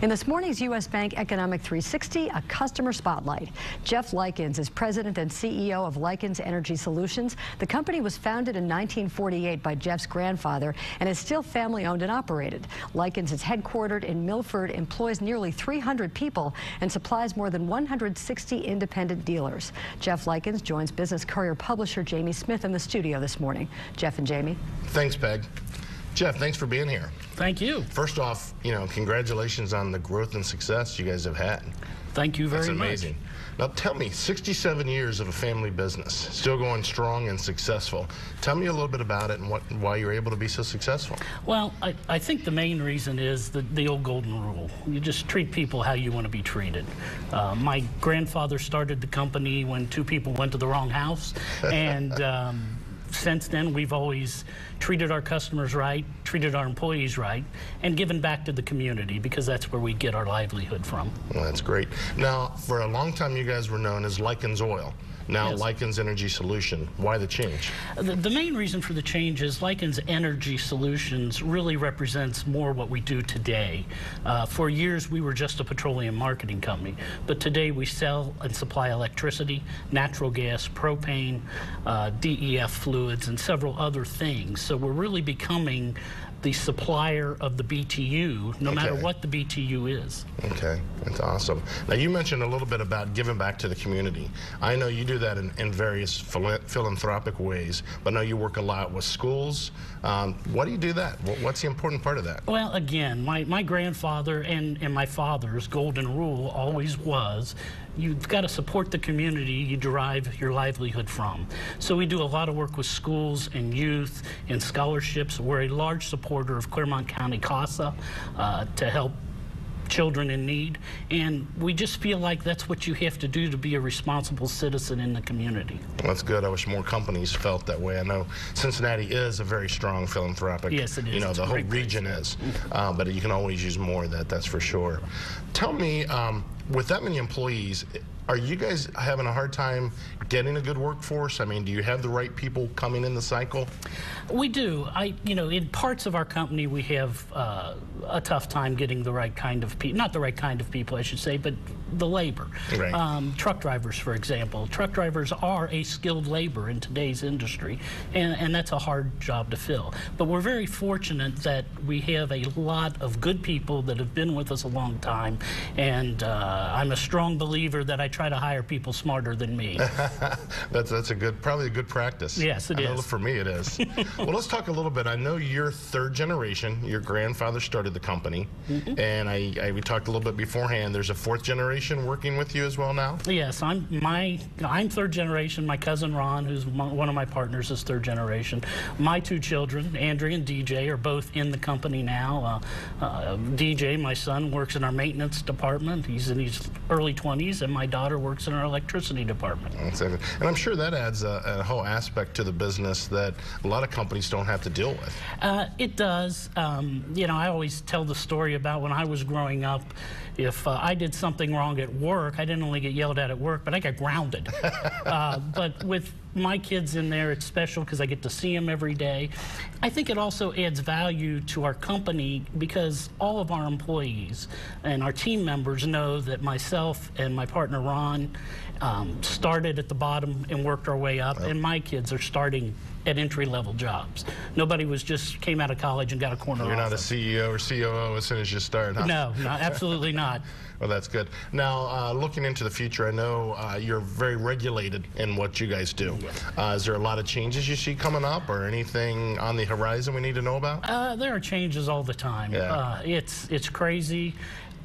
In this morning's U.S. Bank Economic 360, a customer spotlight. Jeff Likens is president and CEO of Likens Energy Solutions. The company was founded in 1948 by Jeff's grandfather and is still family-owned and operated. Likens is headquartered in Milford, employs nearly 300 people, and supplies more than 160 independent dealers. Jeff Likens joins Business Courier publisher Jamie Smith in the studio this morning. Jeff and Jamie. Thanks, Peg. Jeff, thanks for being here. Thank you. First off, congratulations on the growth and success you guys have had. Thank you very much. That's amazing. Now tell me, 67 years of a family business, still going strong and successful. Tell me a little bit about it and why you're able to be so successful. Well, I think the main reason is the old golden rule. You just treat people how you want to be treated. My grandfather started the company when two people went to the wrong house, and since then, we've always treated our customers right, treated our employees right, and given back to the community, because that's where we get our livelihood from. Well, that's great. Now, for a long time, you guys were known as Likens Oil. Now, yes. Likens Energy Solution. Why the change? The main reason for the change is Likens Energy Solutions really represents more what we do today. For years, we were just a petroleum marketing company, but today we sell and supply electricity, natural gas, propane, DEF fluids, and several other things. So we're really becoming the supplier of the BTU, no matter what the BTU is. Okay, that's awesome. Now, you mentioned a little bit about giving back to the community. I know you do that in various philanthropic ways, but I know you work a lot with schools. Why do you do that? What's the important part of that? Well, again, my grandfather and my father's golden rule always was, you've got to support the community you derive your livelihood from. So we do a lot of work with schools and youth and scholarships. We're a large supporter of Clermont County CASA to help children in need, and we just feel like that's what you have to do to be a responsible citizen in the community. Well, that's good. I wish more companies felt that way. I know Cincinnati is a very strong philanthropic. Yes, it is. The whole region is, but you can always use more of that, that's for sure. Tell me, with that many employees, are you guys having a hard time getting a good workforce? I mean, do you have the right people coming in the cycle? We do. In parts of our company, we have a tough time getting the right kind of people, not the right kind of people, I should say, but the labor. Right. Truck drivers, for example. Truck drivers are a skilled labor in today's industry, and that's a hard job to fill. But we're very fortunate that we have a lot of good people that have been with us a long time, and I'm a strong believer that I try to hire people smarter than me. That's probably a good practice. Yes, it is. I know for me it is. Well, let's talk a little bit. I know you're third generation. Your grandfather started the company, and we talked a little bit beforehand. There's a fourth generation working with you as well now? Yes, I'm third generation. My cousin Ron, who's one of my partners, is third generation. My two children, Andrea and DJ, are both in the company now. DJ, my son, works in our maintenance department. He's in his early 20s, and my daughter works in our electricity department. And I'm sure that adds a whole aspect to the business that a lot of companies don't have to deal with. It does. I always tell the story about when I was growing up. If I did something wrong at work, I didn't only get yelled at work, but I got grounded. But with my kids in there, it's special because I get to see them every day. I think it also adds value to our company because all of our employees and our team members know that myself and my partner Ron started at the bottom and worked our way up, and my kids are starting at entry-level jobs. Nobody came out of college and got a corner You're office. Not a CEO or COO as soon as you start, huh? No, absolutely not. Well, that's good. Now, looking into the future, I know you're very regulated in what you guys do. Yes. Is there a lot of changes you see coming up or anything on the horizon we need to know about? There are changes all the time. Yeah. It's crazy.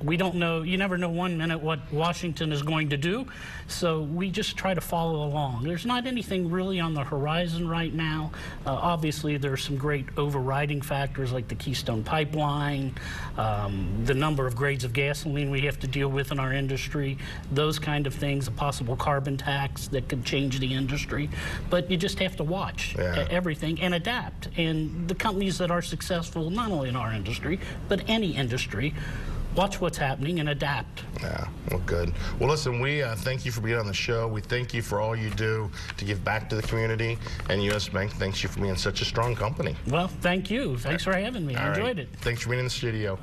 We don't know, you never know 1 minute what Washington is going to do, so we just try to follow along. There's not anything really on the horizon right now. Obviously, there are some great overriding factors like the Keystone Pipeline, the number of grades of gasoline we have to deal with in our industry, those kind of things, a possible carbon tax that could change the industry. But you just have to watch everything and adapt. And the companies that are successful, not only in our industry, but any industry, watch what's happening and adapt. Yeah, well, good. Well, listen, we thank you for being on the show. We thank you for all you do to give back to the community. And U.S. Bank thanks you for being such a strong company. Well, thank you. Thanks for having me. I enjoyed it. Thanks for being in the studio.